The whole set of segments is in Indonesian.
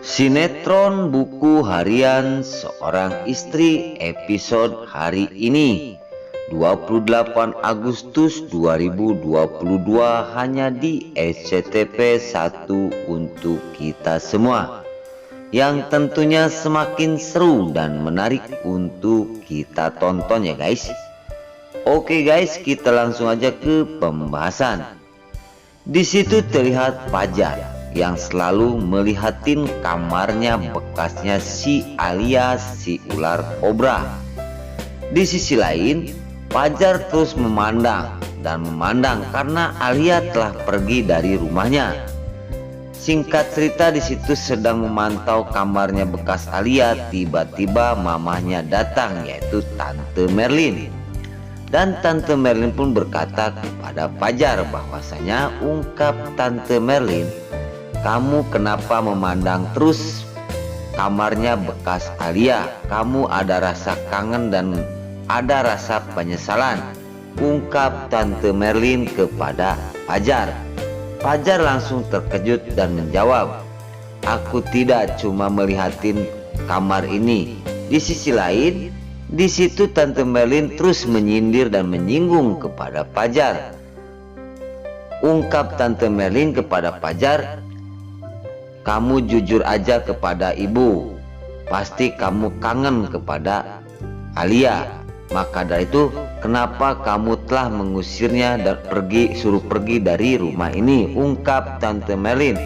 Sinetron buku harian seorang istri episode hari ini 28 Agustus 2022 hanya di SCTV 1 untuk kita semua, yang tentunya semakin seru dan menarik untuk kita tonton ya guys. Oke guys, kita langsung aja ke pembahasan. Di situ terlihat Fajar yang selalu melihatin kamarnya bekasnya si Alia si ular kobra. Di sisi lain, Fajar terus memandang karena Alia telah pergi dari rumahnya. Singkat cerita, di situ sedang memantau kamarnya bekas Alia, tiba-tiba mamahnya datang, yaitu Tante Merlin. Dan Tante Merlin pun berkata kepada Fajar bahwasanya, ungkap Tante Merlin, kamu kenapa memandang terus kamarnya bekas Alia? Kamu ada rasa kangen dan ada rasa penyesalan, ungkap Tante Merlin kepada Fajar. Fajar langsung terkejut dan menjawab, aku tidak cuma melihatin kamar ini. Di sisi lain, di situ Tante Merlin terus menyindir dan menyinggung kepada Fajar. Ungkap Tante Merlin kepada Fajar, kamu jujur aja kepada ibu, pasti kamu kangen kepada Alia. Maka dari itu, kenapa kamu telah mengusirnya dan suruh pergi dari rumah ini, ungkap Tante Merlin.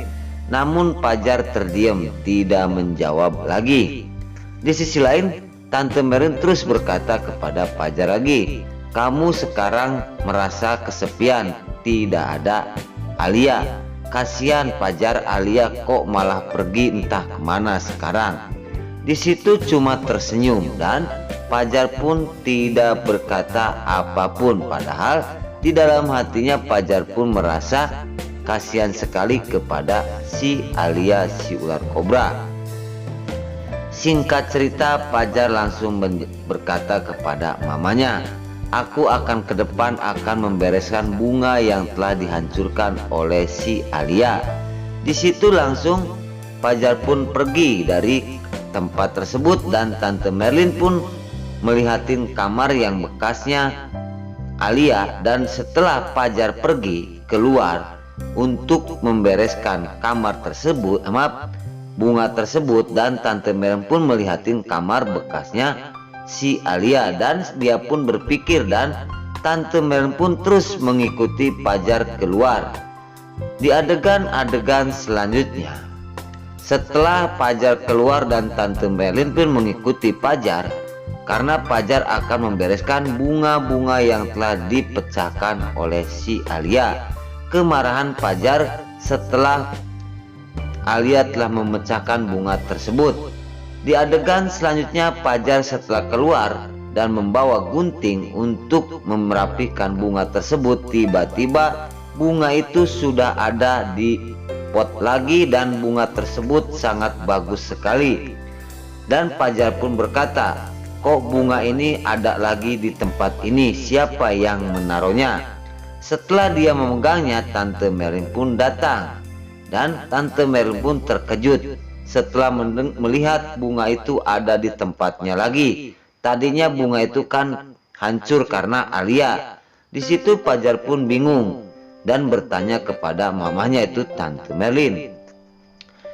Namun Fajar terdiam, tidak menjawab lagi. Di sisi lain, Tante Merlin terus berkata kepada Fajar lagi, kamu sekarang merasa kesepian, tidak ada Alia. Kasihan Fajar, Alia kok malah pergi entah kemana sekarang. Di situ cuma tersenyum dan Fajar pun tidak berkata apapun. Padahal di dalam hatinya Fajar pun merasa kasihan sekali kepada si Alia si ular kobra. Singkat cerita, Fajar langsung berkata kepada mamanya, aku akan ke depan akan membereskan bunga yang telah dihancurkan oleh si Alia. Di situ langsung Fajar pun pergi dari tempat tersebut dan Tante Merlin pun melihatin kamar yang bekasnya Alia. Dan setelah Fajar pergi keluar untuk membereskan kamar tersebut, bunga tersebut, dan Tante Merlin pun melihatin kamar bekasnya si Alia dan dia pun berpikir dan Tante Merlin pun terus mengikuti Fajar keluar. Di adegan-adegan selanjutnya, setelah Fajar keluar dan Tante Merlin pun mengikuti Fajar karena Fajar akan membereskan bunga-bunga yang telah dipecahkan oleh si Alia. Kemarahan Fajar setelah Alia telah memecahkan bunga tersebut. Di adegan selanjutnya, Fajar setelah keluar dan membawa gunting untuk merapikan bunga tersebut, tiba-tiba bunga itu sudah ada di pot lagi dan bunga tersebut sangat bagus sekali. Dan Fajar pun berkata, kok bunga ini ada lagi di tempat ini, siapa yang menaruhnya? Setelah dia memegangnya, Tante Merlin pun datang dan Tante Merlin pun terkejut setelah melihat bunga itu ada di tempatnya lagi. Tadinya bunga itu kan hancur karena Alia. Di situ Fajar pun bingung dan bertanya kepada mamanya, itu Tante Merlin,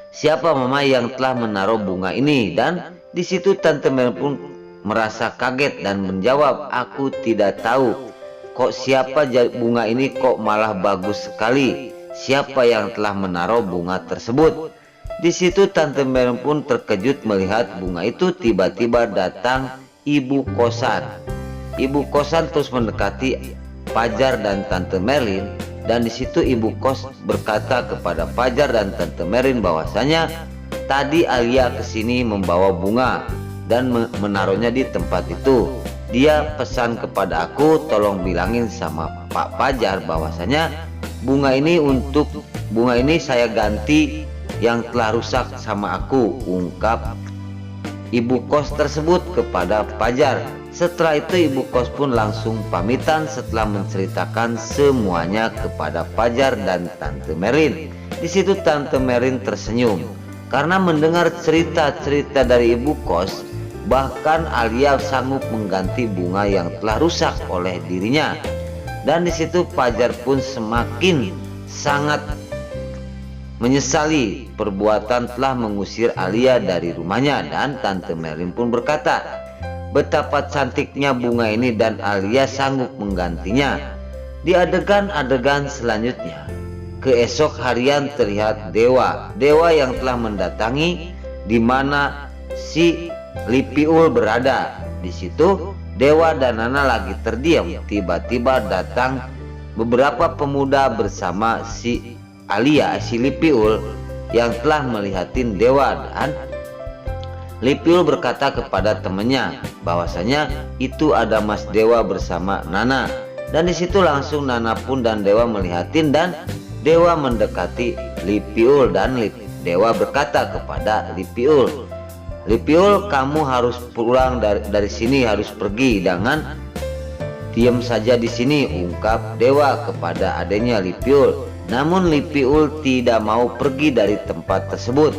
siapa mama yang telah menaruh bunga ini? Dan di situ Tante Merlin pun merasa kaget dan menjawab, aku tidak tahu. Kok siapa bunga ini kok malah bagus sekali? Siapa yang telah menaruh bunga tersebut? Di situ Tante Merlin pun terkejut melihat bunga itu. Tiba-tiba datang ibu kosan. Ibu kosan terus mendekati Fajar dan Tante Merlin dan di situ ibu kos berkata kepada Fajar dan Tante Merlin bahwasanya tadi Alia kesini membawa bunga dan menaruhnya di tempat itu. Dia pesan kepada aku, tolong bilangin sama Pak Fajar bahwasanya bunga ini saya ganti yang telah rusak sama aku, ungkap ibu kos tersebut kepada Fajar. Setelah itu ibu kos pun langsung pamitan setelah menceritakan semuanya kepada Fajar dan Tante Merlin. Di situ Tante Merlin tersenyum Karena mendengar cerita-cerita dari ibu kos, bahkan Alia sanggup mengganti bunga yang telah rusak oleh dirinya. Dan di situ Fajar pun semakin sangat menyesali perbuatan telah mengusir Alia dari rumahnya. Dan Tante Merlin pun berkata, betapa cantiknya bunga ini dan Alia sanggup menggantinya. Di adegan-adegan selanjutnya, keesok harian terlihat dewa yang telah mendatangi di mana si Lipiul berada. Di situ Dewa dan Nana lagi terdiam. Tiba-tiba datang beberapa pemuda bersama si Alia, si Lipiul yang telah melihatin Dewa. Dan Lipiul berkata kepada temannya bahwasanya itu ada Mas Dewa bersama Nana. Dan di situ langsung Nana pun dan Dewa melihatin, dan Dewa mendekati Lipiul. Dan Dewa berkata kepada Lipiul, Lipiul, kamu harus pulang dari sini, harus pergi, jangan diam saja di sini, ungkap Dewa kepada adanya Lipiul. Namun Lipiul tidak mau pergi dari tempat tersebut.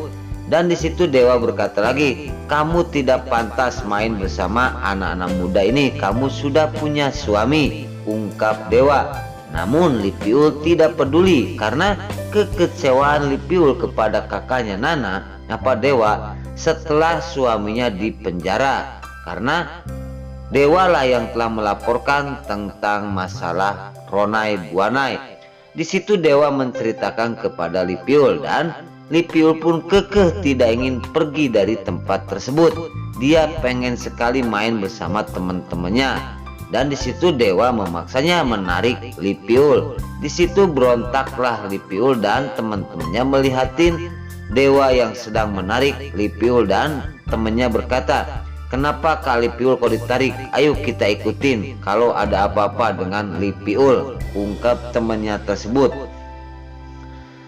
Dan di situ Dewa berkata lagi, kamu tidak pantas main bersama anak-anak muda ini, kamu sudah punya suami, ungkap Dewa. Namun Lipiul tidak peduli karena kekecewaan Lipiul kepada kakaknya Nana, Dewa, setelah suaminya dipenjara. Karena Dewa lah yang telah melaporkan tentang masalah Ronai Buanai. Di situ Dewa menceritakan kepada Lipiul, dan Lipiul pun kekeh tidak ingin pergi dari tempat tersebut. Dia pengen sekali main bersama teman-temannya. Dan di situ Dewa memaksanya menarik Lipiul. Di situ berontaklah Lipiul dan teman-temannya melihatin Dewa yang sedang menarik Lipiul. Dan temannya berkata, kenapa Kak Lipiul kau ditarik? Ayo kita ikutin kalau ada apa-apa dengan Lipiul, ungkap temannya tersebut.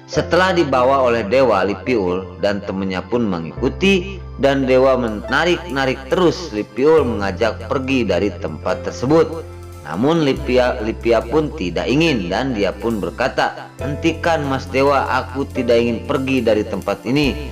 Setelah dibawa oleh Dewa, Lipiul dan temannya pun mengikuti, dan Dewa menarik-narik terus Lipiul mengajak pergi dari tempat tersebut. Namun Lipia pun tidak ingin, dan dia pun berkata, hentikan Mas Dewa, aku tidak ingin pergi dari tempat ini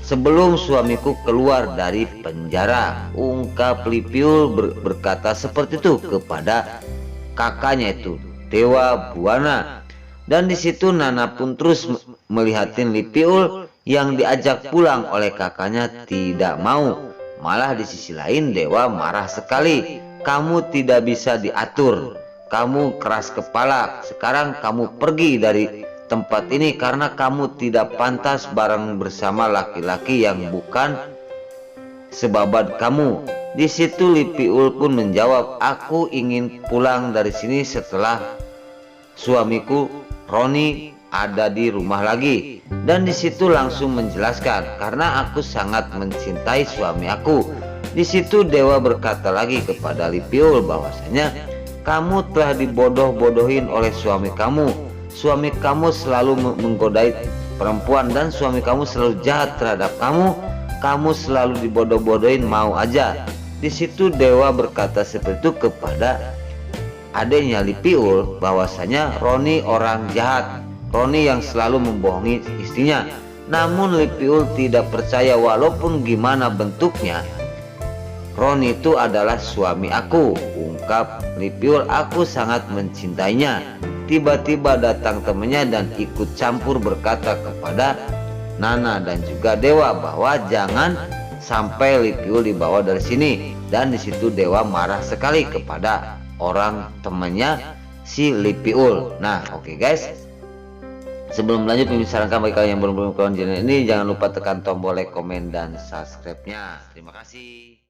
sebelum suamiku keluar dari penjara, ungkap Lipiul berkata seperti itu kepada kakaknya itu Dewa Buana. Dan di situ Nana pun terus melihatin Lipiul yang diajak pulang oleh kakaknya tidak mau. Malah di sisi lain Dewa marah sekali. Kamu tidak bisa diatur, kamu keras kepala, sekarang kamu pergi dari tempat ini karena kamu tidak pantas bareng bersama laki-laki yang bukan sebabat kamu. Di situ Lipiul pun menjawab, aku ingin pulang dari sini setelah suamiku Roni ada di rumah lagi. Dan di situ langsung menjelaskan, karena aku sangat mencintai suami aku. Di situ Dewa berkata lagi kepada Lipiul bahwasanya kamu telah dibodoh-bodohin oleh suami kamu. Suami kamu selalu menggodai perempuan dan suami kamu selalu jahat terhadap kamu. Kamu selalu dibodoh-bodohin mau aja. Di situ Dewa berkata seperti itu kepada adanya Lipiul bahwasanya Roni orang jahat, Roni yang selalu membohongi istrinya. Namun Lipiul tidak percaya, walaupun gimana bentuknya Roni itu adalah suami aku, ungkap Lipiul, aku sangat mencintainya. Tiba-tiba datang temannya dan ikut campur berkata kepada Nana dan juga Dewa bahwa jangan sampai Lipiul dibawa dari sini. Dan di situ Dewa marah sekali kepada orang temannya si Lipiul. Nah, oke guys, sebelum lanjut pembicaraan bagi kalian yang belum melakukan channel ini, jangan lupa tekan tombol like, komen, dan subscribe-nya. Terima kasih.